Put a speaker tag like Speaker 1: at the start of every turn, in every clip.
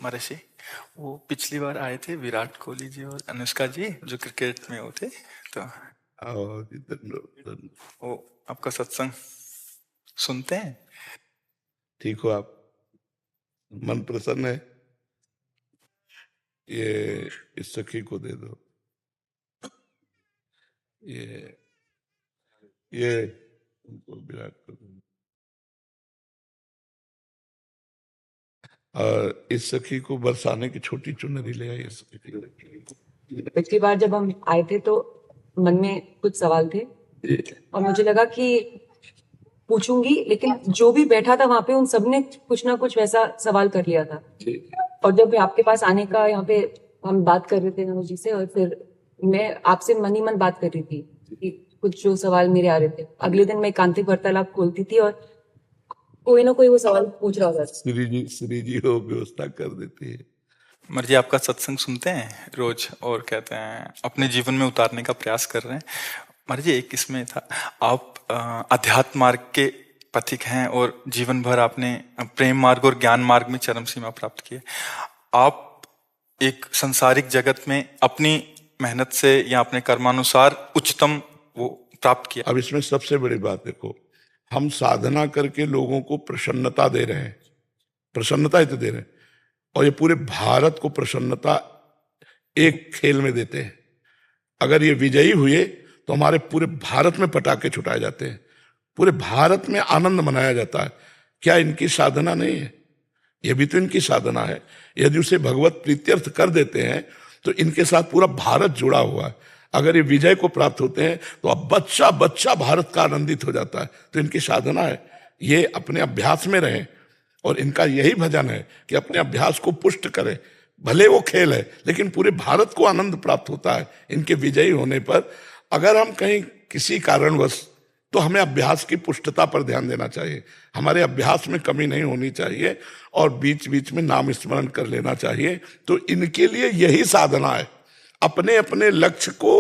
Speaker 1: महर्षि, वो पिछली बार आए थे विराट कोहली जी और अनुष्का जी जो क्रिकेट में वो थे, तो वो आपका सत्संग सुनते हैं।
Speaker 2: ठीक हो आप? मन प्रसन्न है? ये इस सखी को दे दो। ये उनको विराट को दो। और इस सखी को बरसाने की छोटी चुनरी ले आई।
Speaker 3: पिछली बार जब हम आए थे तो मन में कुछ सवाल थे और मुझे लगा कि पूछूंगी, लेकिन जो भी बैठा था वहां पे उन सब ने कुछ ना कुछ वैसा सवाल कर लिया था। और जब आपके पास आने का यहाँ पे हम बात कर रहे थे नमो जी से, और फिर मैं आपसे मन ही मन बात कर रही थी कि कुछ जो सवाल मेरे आ रहे थे। अगले दिन मैं एकांतिक वार्तालाप खोलती थी और कोई ना कोई वो सवाल पूछ रहा था।
Speaker 2: श्री जी हो व्यवस्था कर देती है।
Speaker 1: मर्जी आपका सत्संग सुनते हैं रोज और कहते हैं अपने जीवन में उतारने का प्रयास कर रहे हैं। मर्जी एक इसमें था, आप अध्यात्म मार्ग के पथिक हैं और जीवन भर आपने प्रेम मार्ग और ज्ञान मार्ग में चरम सीमा प्राप्त की है। आप एक संसारिक जगत में अपनी मेहनत से या अपने कर्मानुसार उच्चतम वो प्राप्त किया।
Speaker 2: अब इसमें सबसे बड़ी बात देखो, हम साधना करके लोगों को प्रसन्नता दे रहे हैं, प्रसन्नता ही तो दे रहे हैं, और ये पूरे भारत को प्रसन्नता एक खेल में देते हैं। अगर ये विजयी हुए तो हमारे पूरे भारत में पटाखे छुटाए जाते हैं, पूरे भारत में आनंद मनाया जाता है। क्या इनकी साधना नहीं है? यह भी तो इनकी साधना है। यदि उसे भगवत प्रीत्यर्थ कर देते हैं तो इनके साथ पूरा भारत जुड़ा हुआ है। अगर ये विजय को प्राप्त होते हैं तो अब बच्चा बच्चा भारत का आनंदित हो जाता है। तो इनकी साधना है, ये अपने अभ्यास में रहें, और इनका यही भजन है कि अपने अभ्यास को पुष्ट करें। भले वो खेल है लेकिन पूरे भारत को आनंद प्राप्त होता है इनके विजयी होने पर। अगर हम कहीं किसी कारणवश, तो हमें अभ्यास की पुष्टता पर ध्यान देना चाहिए। हमारे अभ्यास में कमी नहीं होनी चाहिए और बीच बीच में नाम स्मरण कर लेना चाहिए। तो इनके लिए यही साधना है। अपने अपने लक्ष्य को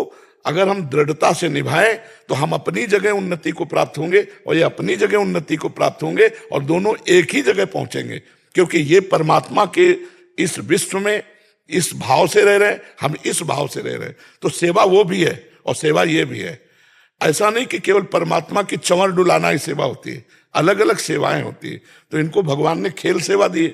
Speaker 2: अगर हम दृढ़ता से निभाएं तो हम अपनी जगह उन्नति को प्राप्त होंगे और ये अपनी जगह उन्नति को प्राप्त होंगे, और दोनों एक ही जगह पहुंचेंगे। क्योंकि ये परमात्मा के इस विश्व में इस भाव से रह रहे हैं, हम इस भाव से रह रहे हैं। तो सेवा वो भी है और सेवा ये भी है। ऐसा नहीं कि केवल परमात्मा की चंवर डुलाना ही सेवा होती है, अलग अलग सेवाएं होती है। तो इनको भगवान ने खेल सेवा दी।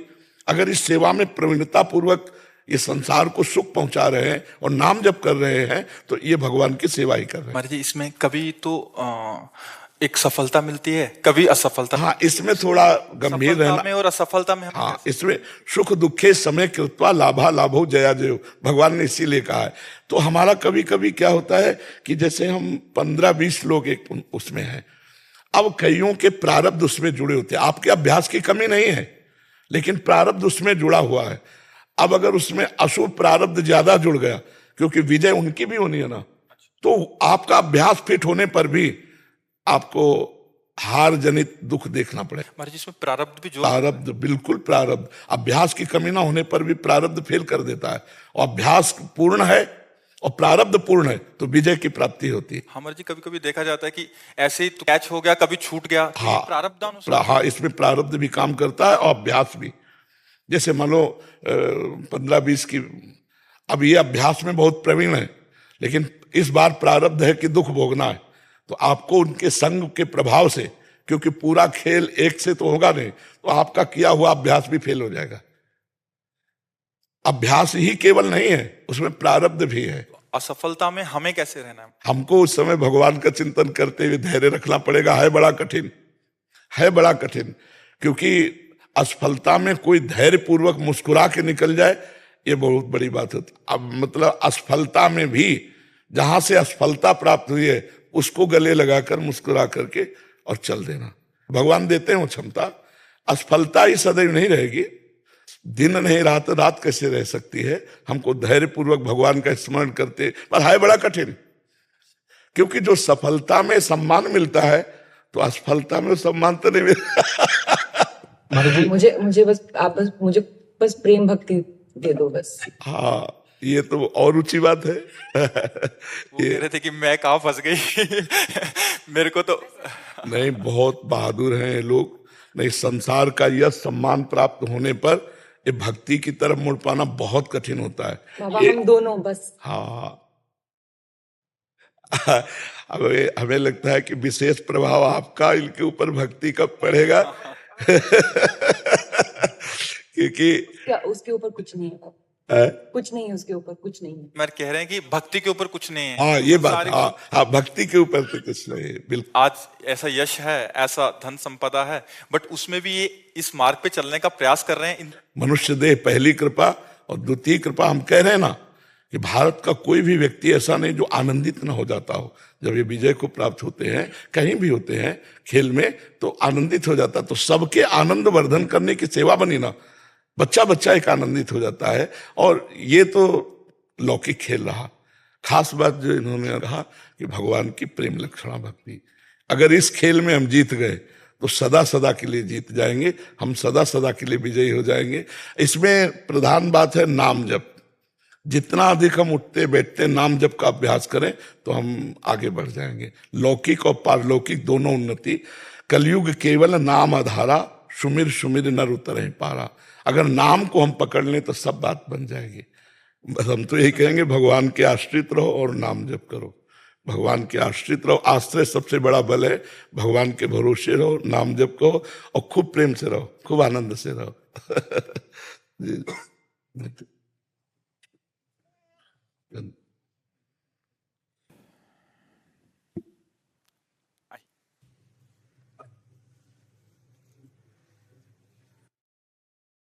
Speaker 2: अगर इस सेवा में प्रवीणता पूर्वक ये संसार को सुख पहुंचा रहे हैं और नाम जप कर रहे हैं तो ये भगवान की सेवा ही कर रहे हैं।
Speaker 1: महाराज जी, इसमें कभी तो एक सफलता मिलती है, कभी असफलता।
Speaker 2: हाँ, इसमें थोड़ा गंभीर रहना
Speaker 1: में और असफलता में।
Speaker 2: हाँ, इसमें सुख दुखे समय कृत्वा लाभा लाभो जया जयो, भगवान ने इसीलिए कहा है। तो हमारा कभी कभी क्या होता है कि जैसे हम 15-20 लोग एक उसमें हैं, अब कईयों के प्रारब्ध उसमें जुड़े होते हैं। आपके अभ्यास की कमी नहीं है लेकिन प्रारब्ध उसमें जुड़ा हुआ है। अब अगर उसमें अशुभ प्रारब्ध ज्यादा जुड़ गया, क्योंकि विजय उनकी भी होनी है ना, तो आपका अभ्यास फिट होने पर भी आपको हार जनित दुख देखना पड़ेगा।
Speaker 1: महाराज, इसमें प्रारब्ध भी
Speaker 2: प्रारब्ध, बिल्कुल प्रारब्ध। अभ्यास की कमी ना होने पर भी प्रारब्ध फेल कर देता है, और अभ्यास पूर्ण है और प्रारब्ध पूर्ण है तो विजय की प्राप्ति होती है।
Speaker 1: हमारे जी, कभी कभी देखा जाता है कि ऐसे ही तो कैच हो गया, कभी छूट गया।
Speaker 2: हाँ,
Speaker 1: प्रारब्ध।
Speaker 2: हाँ, इसमें प्रारब्ध भी काम करता है और अभ्यास भी। जैसे मान लो 15-20 की, अब ये अभ्यास में बहुत प्रवीण है लेकिन इस बार प्रारब्ध है कि दुख भोगना है, तो आपको उनके संग के प्रभाव से, क्योंकि पूरा खेल एक से तो होगा नहीं, तो आपका किया हुआ अभ्यास भी फेल हो जाएगा। अभ्यास ही केवल नहीं है, उसमें प्रारब्ध भी है।
Speaker 1: असफलता में हमें कैसे रहना है?
Speaker 2: हमको उस समय भगवान का चिंतन करते हुए धैर्य रखना पड़ेगा। है बड़ा कठिन, है बड़ा कठिन, क्योंकि असफलता में कोई धैर्य पूर्वक मुस्कुरा के निकल जाए, ये बहुत बड़ी बात होती। अब मतलब असफलता में भी जहां से असफलता प्राप्त हुई है उसको गले लगाकर मुस्कुरा करके और चल देना। भगवान देते हैं वो क्षमता। असफलता ही सदैव नहीं रहेगी, दिन नहीं रात, रात कैसे रह सकती है। हमको धैर्य पूर्वक भगवान का स्मरण करते, पर है बड़ा कठिन, क्योंकि जो सफलता में सम्मान मिलता है तो असफलता में सम्मान तो नहीं मिलता।
Speaker 3: मुझे बस प्रेम भक्ति दे दो बस।
Speaker 2: हाँ, ये तो और ऊंची बात है।
Speaker 1: वो कह रहे थे कि मैं कहाँ फंस गई। मेरे को तो
Speaker 2: नहीं, बहुत बहादुर हैं ये लोग। नहीं, संसार का यह सम्मान प्राप्त होने पर ये भक्ति की तरफ मुड़ पाना बहुत कठिन होता है।
Speaker 3: बाबा
Speaker 2: ये
Speaker 3: हम दोनों बस।
Speaker 2: हाँ हमें हमें लगता है कि विशेष प्रभाव आपका इनके ऊपर भक्ति कब पड़ेगा क्योंकि
Speaker 3: क्या उसके ऊपर कुछ नहीं है?
Speaker 2: है?
Speaker 3: कुछ नहीं है उसके ऊपर, कुछ नहीं है।
Speaker 1: मैं कह रहे हैं कि भक्ति के ऊपर कुछ नहीं है।
Speaker 2: हाँ ये बात,
Speaker 1: सारी
Speaker 2: हाँ हाँ भक्ति के ऊपर तो कुछ नहीं है, बिल्कुल।
Speaker 1: आज ऐसा यश है, ऐसा धन संपदा है, बट उसमें भी ये इस मार्ग पे चलने का प्रयास कर रहे हैं।
Speaker 2: मनुष्य देह पहली कृपा और द्वितीय कृपा। हम कह रहे हैं ना कि भारत का कोई भी व्यक्ति ऐसा नहीं जो आनंदित न हो जाता हो जब ये विजय को प्राप्त होते हैं, कहीं भी होते हैं खेल में, तो आनंदित हो जाता। तो सबके आनंद वर्धन करने की सेवा बनी ना, बच्चा बच्चा एक आनंदित हो जाता है। और ये तो लौकिक खेल रहा। खास बात जो इन्होंने कहा कि भगवान की प्रेम लक्षणा भक्ति, अगर इस खेल में हम जीत गए तो सदा सदा के लिए जीत जाएंगे, हम सदा सदा के लिए विजयी हो जाएंगे। इसमें प्रधान बात है नाम जप। जितना अधिक हम उठते बैठते नाम जप का अभ्यास करें तो हम आगे बढ़ जाएंगे। लौकिक और पारलौकिक दोनों उन्नति। कलयुग केवल नाम आधारा, सुमिर सुमिर नर उतरहि पारा। अगर नाम को हम पकड़ लें तो सब बात बन जाएगी। बस हम तो यही कहेंगे, भगवान के आश्रित रहो और नाम जप करो। भगवान के आश्रित रहो, आश्रय सबसे बड़ा बल है। भगवान के भरोसे रहो, नाम जप करो और खूब प्रेम से रहो, खूब आनंद से रहो। जी।